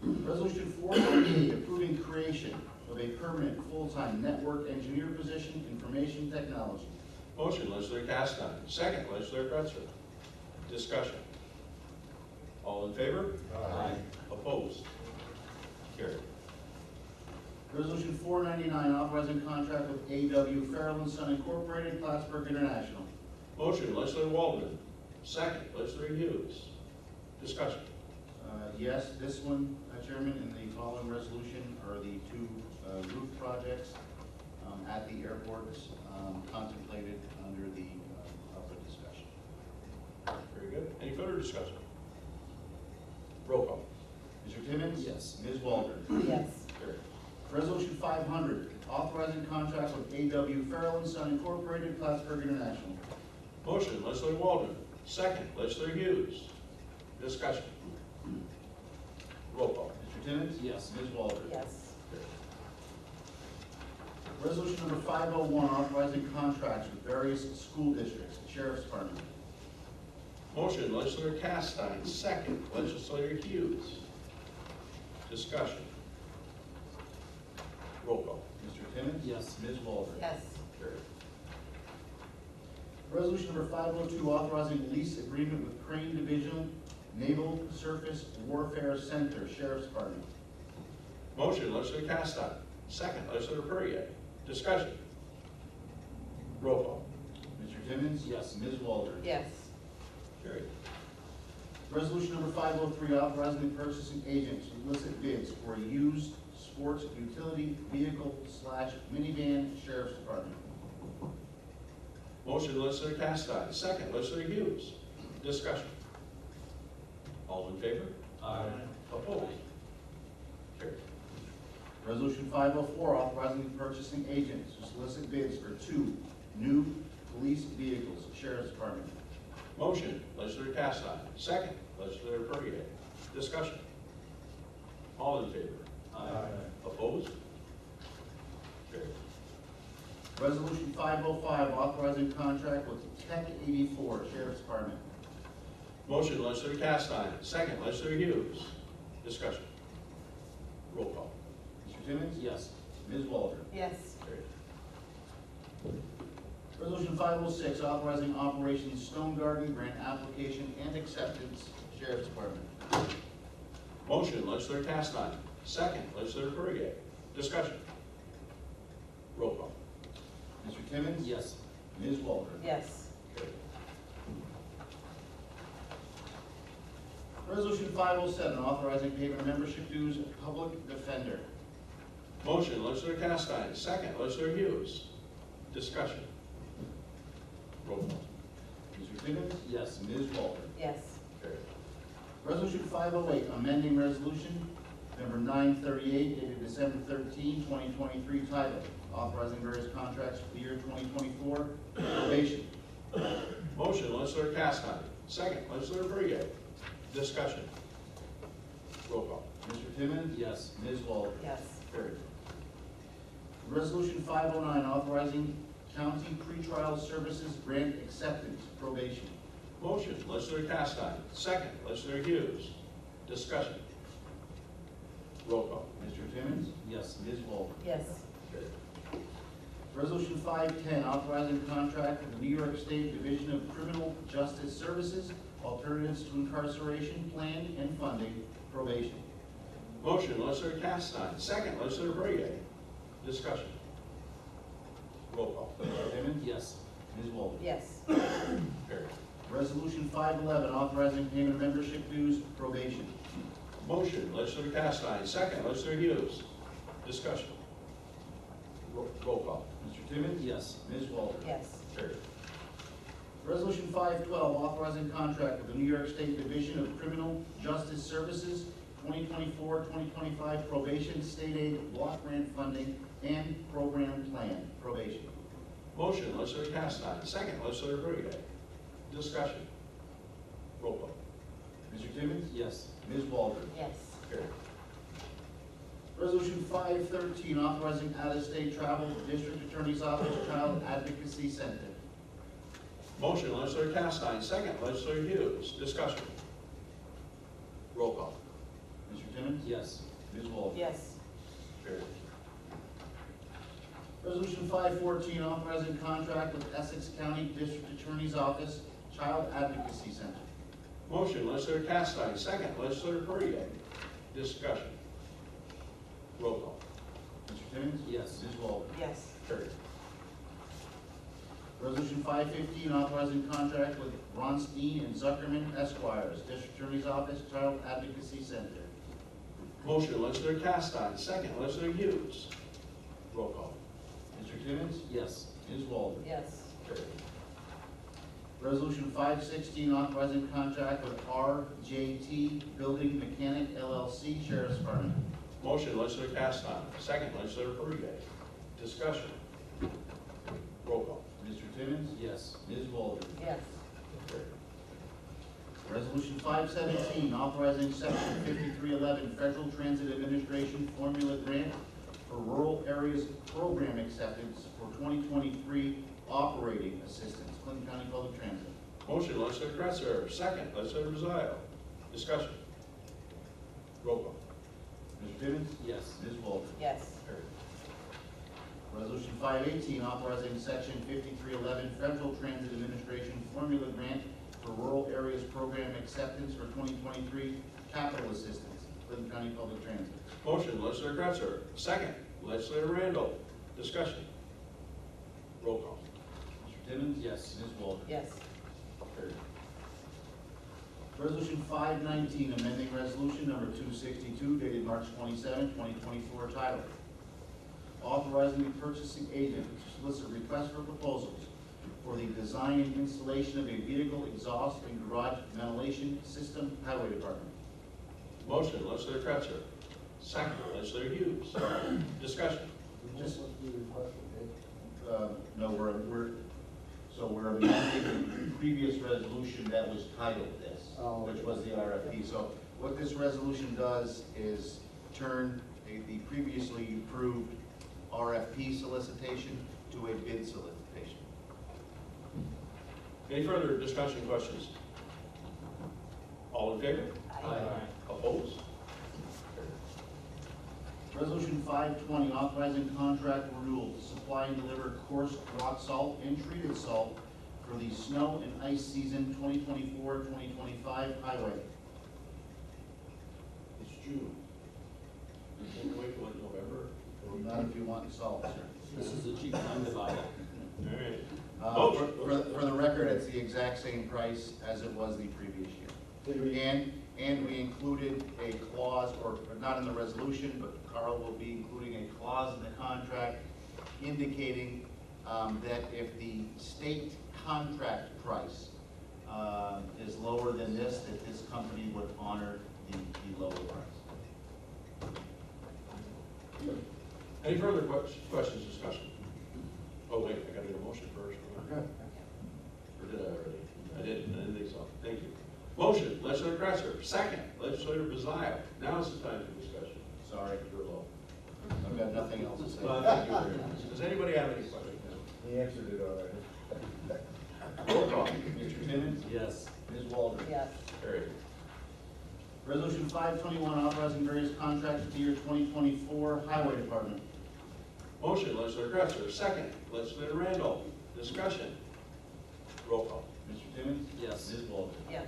[SPEAKER 3] Resolution 498, approving creation of a permanent full-time network engineer position, information technology.
[SPEAKER 2] Motion, legislator Castine, second, legislator Cretzer. Discussion. All in favor?
[SPEAKER 8] Aye.
[SPEAKER 2] Opposed? Carried.
[SPEAKER 3] Resolution 499, authorizing contract with A.W. Farrell and Son Incorporated, Plattsburgh International.
[SPEAKER 2] Motion, legislator Waldman, second, legislator Hughes. Discussion.
[SPEAKER 3] Yes, this one, Chairman, and the following resolution are the two roof projects at the airports contemplated under the public discussion.
[SPEAKER 2] Very good. Any further discussion? Roll call.
[SPEAKER 3] Mr. Timmons?
[SPEAKER 9] Yes.
[SPEAKER 3] Ms. Waldron?
[SPEAKER 8] Yes.
[SPEAKER 2] Carried.
[SPEAKER 3] Resolution 500, authorizing contract with A.W. Farrell and Son Incorporated, Plattsburgh International.
[SPEAKER 2] Motion, legislator Waldman, second, legislator Hughes. Discussion. Roll call.
[SPEAKER 3] Mr. Timmons?
[SPEAKER 9] Yes.
[SPEAKER 3] Ms. Waldron?
[SPEAKER 8] Yes.
[SPEAKER 3] Resolution number 501, authorizing contracts with various school districts, Sheriff's Department.
[SPEAKER 2] Motion, legislator Castine, second, legislator Hughes. Discussion. Roll call.
[SPEAKER 3] Mr. Timmons?
[SPEAKER 9] Yes.
[SPEAKER 3] Ms. Waldron?
[SPEAKER 8] Yes.
[SPEAKER 2] Carried.
[SPEAKER 3] Resolution number 502, authorizing lease agreement with Crane Divisional Naval Surface Warfare Center, Sheriff's Department.
[SPEAKER 2] Motion, legislator Castine, second, legislator Perrier. Discussion. Roll call.
[SPEAKER 3] Mr. Timmons?
[SPEAKER 9] Yes.
[SPEAKER 3] Ms. Waldron?
[SPEAKER 8] Yes.
[SPEAKER 2] Carried.
[SPEAKER 3] Resolution number 503, authorizing the purchasing agent to solicit bids for a used sports utility vehicle / minivan, Sheriff's Department.
[SPEAKER 2] Motion, legislator Castine, second, legislator Hughes. Discussion. All in favor?
[SPEAKER 9] Aye.
[SPEAKER 2] Opposed? Carried.
[SPEAKER 3] Resolution 504, authorizing the purchasing agent to solicit bids for 2 new police vehicles, Sheriff's Department.
[SPEAKER 2] Motion, legislator Castine, second, legislator Perrier. Discussion. All in favor?
[SPEAKER 9] Aye.
[SPEAKER 2] Opposed? Carried.
[SPEAKER 3] Resolution 505, authorizing contract with Tech 84, Sheriff's Department.
[SPEAKER 2] Motion, legislator Castine, second, legislator Hughes. Discussion. Roll call.
[SPEAKER 3] Mr. Timmons?
[SPEAKER 9] Yes.
[SPEAKER 3] Ms. Waldron?
[SPEAKER 8] Yes.
[SPEAKER 2] Carried.
[SPEAKER 3] Resolution 506, authorizing Operation Stone Garden grant application and acceptance, Sheriff's Department.
[SPEAKER 2] Motion, legislator Castine, second, legislator Perrier. Discussion. Roll call.
[SPEAKER 3] Mr. Timmons?
[SPEAKER 9] Yes.
[SPEAKER 3] Ms. Waldron?
[SPEAKER 8] Yes.
[SPEAKER 2] Carried.
[SPEAKER 3] Resolution 507, authorizing payment of membership dues of public defender.
[SPEAKER 2] Motion, legislator Castine, second, legislator Hughes. Discussion. Roll call.
[SPEAKER 3] Mr. Timmons?
[SPEAKER 9] Yes.
[SPEAKER 3] Ms. Waldron?
[SPEAKER 8] Yes.
[SPEAKER 2] Carried.
[SPEAKER 3] Resolution 508, amending resolution number 938 dated December 13, 2023, titled authorizing various contracts for the year 2024, probation.
[SPEAKER 2] Motion, legislator Castine, second, legislator Perrier. Discussion. Roll call.
[SPEAKER 3] Mr. Timmons?
[SPEAKER 9] Yes.
[SPEAKER 3] Ms. Waldron?
[SPEAKER 8] Yes.
[SPEAKER 2] Carried.
[SPEAKER 3] Resolution 509, authorizing county pretrial services grant acceptance, probation.
[SPEAKER 2] Motion, legislator Castine, second, legislator Hughes. Discussion. Roll call.
[SPEAKER 3] Mr. Timmons?
[SPEAKER 9] Yes.
[SPEAKER 3] Ms. Waldron?
[SPEAKER 8] Yes.
[SPEAKER 2] Carried.
[SPEAKER 3] Resolution 510, authorizing contract with the New York State Division of Criminal Justice Services, alternatives to incarceration, plan and funding, probation.
[SPEAKER 2] Motion, legislator Castine, second, legislator Perrier. Discussion. Roll call.
[SPEAKER 3] Mr. Timmons?
[SPEAKER 9] Yes.
[SPEAKER 3] Ms. Waldron?
[SPEAKER 8] Yes.
[SPEAKER 2] Carried.
[SPEAKER 3] Resolution 511, authorizing payment of membership dues, probation.
[SPEAKER 2] Motion, legislator Castine, second, legislator Hughes. Discussion. Roll call.
[SPEAKER 3] Mr. Timmons?
[SPEAKER 9] Yes.
[SPEAKER 3] Ms. Waldron?
[SPEAKER 8] Yes.
[SPEAKER 2] Carried.
[SPEAKER 3] Resolution 512, authorizing contract with the New York State Division of Criminal Justice Services, 2024-2025 probation, state aid, block grant funding, and program plan, probation.
[SPEAKER 2] Motion, legislator Castine, second, legislator Perrier. Discussion. Roll call.
[SPEAKER 3] Mr. Timmons?
[SPEAKER 9] Yes.
[SPEAKER 3] Ms. Waldron?
[SPEAKER 8] Yes.
[SPEAKER 3] Carried. Resolution 513, authorizing out-of-state travel, District Attorney's Office Child Advocacy Center.
[SPEAKER 2] Motion, legislator Castine, second, legislator Hughes. Discussion. Roll call.
[SPEAKER 3] Mr. Timmons?
[SPEAKER 9] Yes.
[SPEAKER 3] Ms. Waldron?
[SPEAKER 8] Yes.
[SPEAKER 3] Carried. Resolution 514, authorizing contract with Essex County District Attorney's Office Child Advocacy Center.
[SPEAKER 2] Motion, legislator Castine, second, legislator Perrier. Discussion. Roll call.
[SPEAKER 3] Mr. Timmons?
[SPEAKER 9] Yes.
[SPEAKER 3] Ms. Waldron?
[SPEAKER 8] Yes.
[SPEAKER 2] Carried.
[SPEAKER 3] Resolution 515, authorizing contract with Ronstein and Zuckerman Esquires, District Attorney's Office Child Advocacy Center.
[SPEAKER 2] Motion, legislator Castine, second, legislator Hughes. Roll call.
[SPEAKER 3] Mr. Timmons?
[SPEAKER 9] Yes.
[SPEAKER 3] Ms. Waldron?
[SPEAKER 8] Yes.
[SPEAKER 3] Carried. Resolution 516, authorizing contract with RJT Building Mechanic LLC, Sheriff's Department.
[SPEAKER 2] Motion, legislator Castine, second, legislator Perrier. Discussion. Roll call.
[SPEAKER 3] Mr. Timmons?
[SPEAKER 9] Yes.
[SPEAKER 3] Ms. Waldron?
[SPEAKER 8] Yes.
[SPEAKER 3] Resolution 517, authorizing section 5311 Federal Transit Administration Formula Grant for Rural Areas Program Acceptance for 2023 Operating Assistance, Clinton County Public Transit.
[SPEAKER 2] Motion, legislator Kretzer, second, legislator Mazzio. Discussion. Roll call.
[SPEAKER 3] Mr. Timmons?
[SPEAKER 9] Yes.
[SPEAKER 3] Ms. Waldron?
[SPEAKER 8] Yes.
[SPEAKER 3] Resolution 518, authorizing section 5311 Federal Transit Administration Formula Grant for Rural Areas Program Acceptance for 2023 Capital Assistance, Clinton County Public Transit.
[SPEAKER 2] Motion, legislator Kretzer, second, legislator Randall. Discussion. Roll call.
[SPEAKER 3] Mr. Timmons?
[SPEAKER 9] Yes.
[SPEAKER 3] Ms. Waldron?
[SPEAKER 8] Yes.
[SPEAKER 3] Resolution 519, amending resolution number 262 dated March 27, 2024, titled authorizing the purchasing agent to solicit requests for proposals for the design and installation of a vehicle exhaust and garage ventilation system, Highway Department.
[SPEAKER 2] Motion, legislator Kretzer, second, legislator Hughes. Discussion.
[SPEAKER 3] Just, no, we're amending the previous resolution that was titled this, which was the RFP. So what this resolution does is turn the previously approved RFP solicitation to a bid solicitation.
[SPEAKER 2] Any further discussion, questions? All in favor?
[SPEAKER 9] Aye.
[SPEAKER 2] Opposed?
[SPEAKER 3] Resolution 520, authorizing contract renewal to supply and deliver coarse rock salt and treated salt for the snow and ice season 2024-2025 highway.
[SPEAKER 2] It's June. You can't wait till like November?
[SPEAKER 3] Not if you want salt, sir.
[SPEAKER 9] This is a cheap time to buy it.
[SPEAKER 2] All right.
[SPEAKER 3] For the record, it's the exact same price as it was the previous year. And we included a clause, or not in the resolution, but Carl will be including a clause in the contract indicating that if the state contract price is lower than this, that this company would honor the lower price.
[SPEAKER 2] Any further questions, discussion? Oh, wait, I gotta get a motion first. Or did I already? I didn't think so. Thank you. Motion, legislator Kretzer. Second, legislator Mazzio. Now is the time for discussion.
[SPEAKER 3] Sorry, you're low. I've got nothing else to say.
[SPEAKER 2] Well, thank you very much. Does anybody have any questions?
[SPEAKER 10] He answered it already.
[SPEAKER 3] Roll call. Mr. Timmons?
[SPEAKER 9] Yes.
[SPEAKER 3] Ms. Waldron?
[SPEAKER 8] Yes.
[SPEAKER 2] Carried.
[SPEAKER 3] Resolution 521, authorizing various contracts for the year 2024 Highway Department.
[SPEAKER 2] Motion, legislator Kretzer. Second, legislator Randall. Discussion. Roll call.
[SPEAKER 3] Mr. Timmons?
[SPEAKER 9] Yes.
[SPEAKER 3] Ms. Waldron?
[SPEAKER 8] Yes.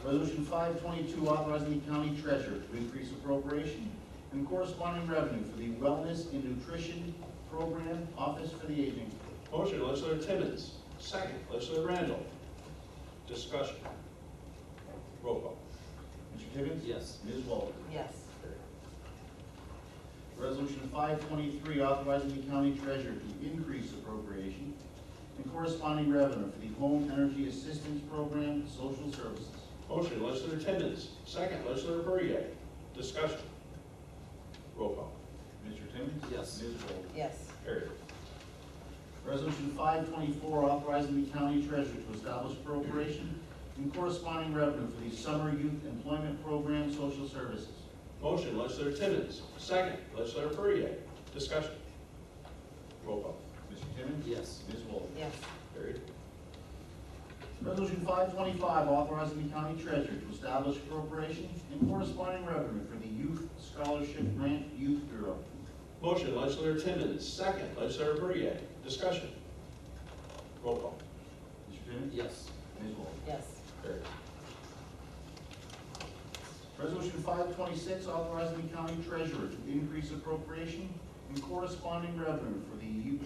[SPEAKER 3] Resolution 522, authorizing the county treasurer to increase appropriation and corresponding revenue for the Wellness and Nutrition Program Office for the Aging.
[SPEAKER 2] Motion, legislator Timmons. Second, legislator Randall. Discussion. Roll call.
[SPEAKER 3] Mr. Timmons?
[SPEAKER 9] Yes.
[SPEAKER 3] Ms. Waldron?
[SPEAKER 8] Yes.
[SPEAKER 3] Resolution 523, authorizing the county treasurer to increase appropriation and corresponding revenue for the Home Energy Assistance Program, Social Services.
[SPEAKER 2] Motion, legislator Timmons. Second, legislator Perrier. Discussion. Roll call.
[SPEAKER 3] Mr. Timmons?
[SPEAKER 9] Yes.
[SPEAKER 3] Ms. Waldron?
[SPEAKER 8] Yes.
[SPEAKER 2] Carried.
[SPEAKER 3] Resolution 524, authorizing the county treasurer to establish appropriation and corresponding revenue for the Summer Youth Employment Program Social Services.
[SPEAKER 2] Motion, legislator Timmons. Second, legislator Perrier. Discussion. Roll call.
[SPEAKER 3] Mr. Timmons?
[SPEAKER 9] Yes.
[SPEAKER 3] Ms. Walsh?
[SPEAKER 8] yes,
[SPEAKER 2] Carried.
[SPEAKER 3] Resolution 525, authorizing the county treasurer to establish appropriation and corresponding revenue for the Youth Scholarship Grant Youth Bureau.
[SPEAKER 2] Motion, legislator Timmons. Second, legislator Perrier. Discussion. Roll call.
[SPEAKER 3] Mr. Timmons?
[SPEAKER 9] Yes.
[SPEAKER 3] Ms. Walsh?
[SPEAKER 8] yes,
[SPEAKER 2] Carried.
[SPEAKER 3] Resolution 526, authorizing the county treasurer to increase appropriation and corresponding revenue for the youth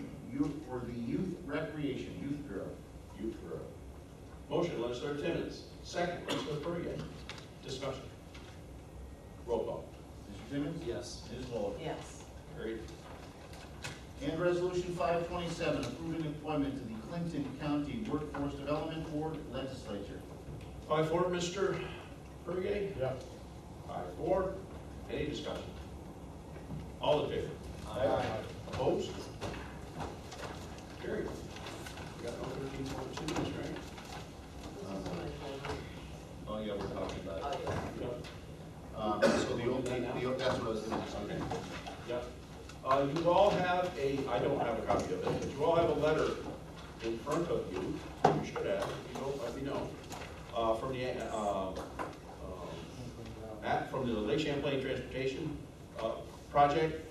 [SPEAKER 3] recreation, Youth Bureau.
[SPEAKER 2] Youth Bureau. Motion, legislator Timmons. Second, legislator Perrier. Discussion. Roll call.
[SPEAKER 3] Mr. Timmons?
[SPEAKER 9] Yes.
[SPEAKER 3] Ms. Walsh?
[SPEAKER 8] yes,
[SPEAKER 2] Carried.
[SPEAKER 3] And Resolution 527, approving appointment to the Clinton County Workforce Development Board Legislature.
[SPEAKER 2] 5-4, Mr. Perrier.
[SPEAKER 10] Yeah.
[SPEAKER 2] 5-4. Any discussion? All in favor? Opposed? Carried. We got no 13.2, that's right.
[SPEAKER 8] this is what I told
[SPEAKER 3] Oh, yeah, we're talking
[SPEAKER 8] you.
[SPEAKER 3] about it.
[SPEAKER 2] Yeah.
[SPEAKER 3] So that's what I was going to say.
[SPEAKER 2] Okay. Yeah. You all have I don't have a copy of it, but you all have a letter in front of you. You should have, if you don't, let me know. From the Lake Champlain Transportation Project,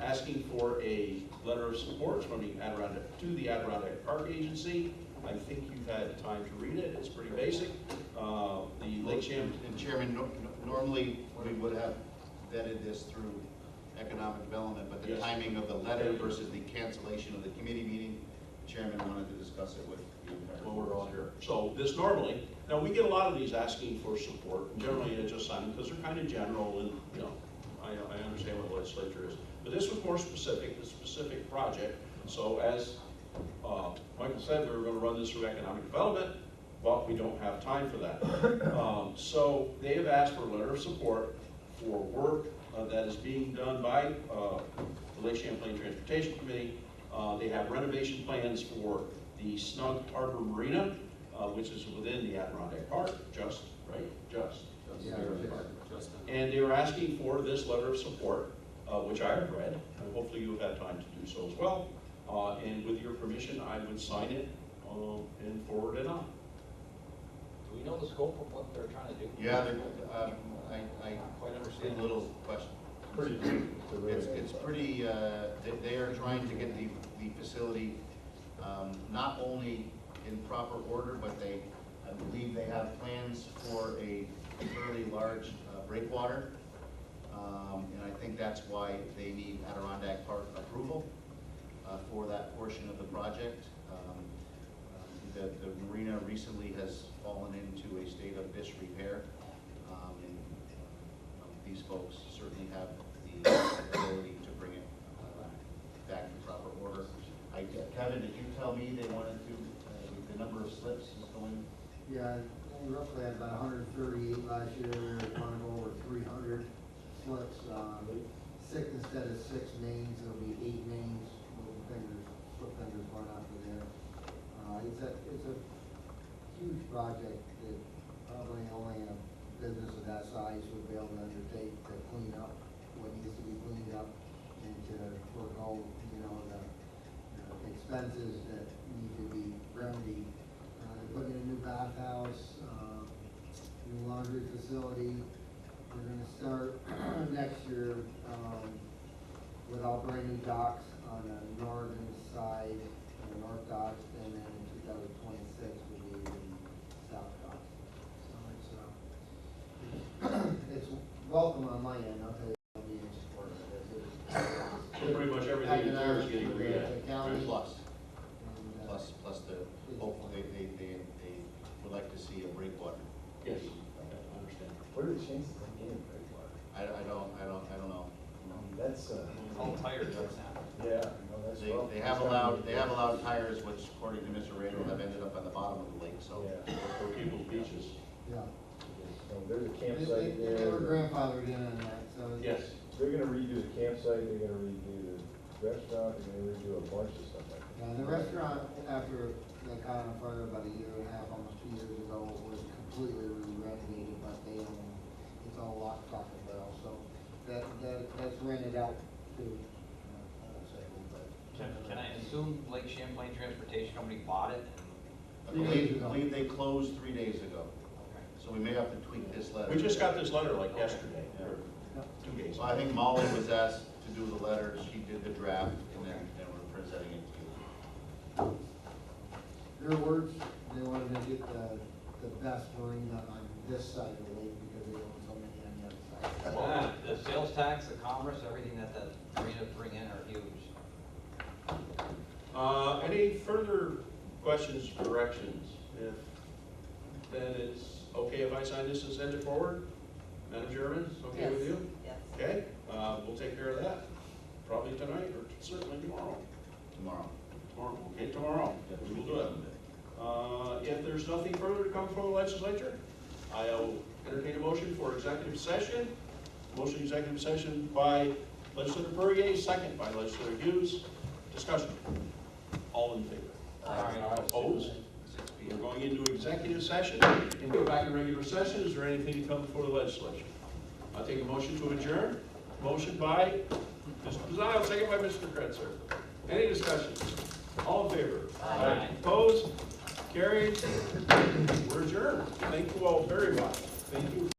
[SPEAKER 2] asking for a letter of support from the Adirondack Park Agency. I think you've had time to read it. It's pretty basic. The Lake Champlain.
[SPEAKER 3] And Chairman, normally we would have vetted this through economic development, but the
[SPEAKER 2] Yes.
[SPEAKER 3] timing of the letter versus the cancellation of the committee meeting, the chairman wanted to discuss it with the entire
[SPEAKER 2] Well, we're all
[SPEAKER 3] board.
[SPEAKER 2] here. So this normally, now we get a lot of these asking for support, and generally I just sign them because they're kind of general and, you know, I understand what the legislature is. But this was more specific, the specific project. So as Michael said, we were going to run this through economic development, but we don't have time for that. So they have asked for a letter of support for work that is being done by the Lake Champlain Transportation Committee. They have renovation plans for the Snug Harbor Marina, which is within the Adirondack Park, right?
[SPEAKER 11] Yeah.
[SPEAKER 2] And they were asking for this letter of support, which I have read, and hopefully you have had time to do so as well. And with your permission, I would sign it and forward it on.
[SPEAKER 6] Do we know the scope of what they're trying to do?
[SPEAKER 3] Yeah, I quite understand a little question.
[SPEAKER 10] Pretty deep.
[SPEAKER 3] It's pretty, they are trying to get the facility not only in proper order, but I believe they have plans for a fairly large breakwater. And I think that's why they need Adirondack Park approval for that portion of the project. The marina recently has fallen into a state of disrepair. And these folks certainly have the ability to bring it back in proper order. Kevin, did you tell me they wanted to, the number of slips is going?
[SPEAKER 11] Yeah, we roughly had about 138 last year, we were going to go over 300 slips. Instead of 6 mains, it'll be 8 mains, little fingers, slip fingers going out of there. It's a huge project that probably only a business of that size would be able to undertake to clean up what needs to be cleaned up and to work all, the expenses that need to be remedied. They're putting in a new bathhouse, new laundry facility. We're gonna start next year, with all brand new docks on the northern side, the north docks, and then in 2026 will be the south docks. So it's welcome on my end, I'll tell you, I'll be in support of it.
[SPEAKER 2] Pretty much everything in there is getting
[SPEAKER 11] The county.
[SPEAKER 3] Plus,
[SPEAKER 11] and,
[SPEAKER 3] plus hopefully they would like to see a breakwater.
[SPEAKER 2] Yes, okay, I understand.
[SPEAKER 10] What are the chances of getting breakwater?
[SPEAKER 3] I don't know.
[SPEAKER 10] That's,
[SPEAKER 6] All tired right now.
[SPEAKER 10] yeah, that's rough.
[SPEAKER 3] They have allowed tires, which according to Mr. Randall have ended up on the bottom of the lake, so.
[SPEAKER 10] Yeah,
[SPEAKER 2] For people's beaches.
[SPEAKER 11] Yeah.
[SPEAKER 10] so there's a
[SPEAKER 11] They
[SPEAKER 10] campsite
[SPEAKER 11] they were
[SPEAKER 10] there.
[SPEAKER 11] grandfathered in on that, so.
[SPEAKER 2] Yes.
[SPEAKER 10] They're gonna redo the campsite, they're gonna redo the restaurant, they're gonna redo a bunch of stuff like that.
[SPEAKER 11] The restaurant, after that caught on fire about a year and a half, almost 2 years ago, was completely renovated, but they own, it's all locked, stock, and barrel, so that's rented out to, I won't say who, but.
[SPEAKER 6] Can I assume Lake Champlain Transportation Company bought it?
[SPEAKER 3] I
[SPEAKER 11] 3 days ago.
[SPEAKER 3] believe they closed 3 days ago, so we may have to tweak this letter.
[SPEAKER 2] We just got this letter like yesterday, or
[SPEAKER 11] Yep.
[SPEAKER 2] 2 days.
[SPEAKER 3] So I think Molly was asked to do the letter, she did the draft, and then we're presenting it to you.
[SPEAKER 11] Their words, they wanted to get the best marina on this side of the lake because they own so many on the other side.
[SPEAKER 6] The sales tax, the commerce, everything that marinas bring in are huge.
[SPEAKER 2] Any further questions, directions? If then it's okay if I sign this and send it forward? Madam Chairman, it's okay with you?
[SPEAKER 8] Yes.
[SPEAKER 2] Okay, we'll take care of that, probably tonight or certainly tomorrow.
[SPEAKER 3] Tomorrow.
[SPEAKER 2] Tomorrow, okay, tomorrow, we will do it. If there's nothing further to come from the legislature, I'll entertain a motion for executive session. Motion executive session by Legislator Perrier, second by Legislator Hughes. Discussion. All in favor? Opposed? We're going into executive session and go back in regular session. Is there anything to come before the legislature? I'll take a motion to adjourn. Motion by Mr. Pizarro, second by Mr. Kretzer. Any discussion? All in favor?
[SPEAKER 6] Aye.
[SPEAKER 2] Opposed? Carried. We're adjourned. Thank you all very much. Thank you.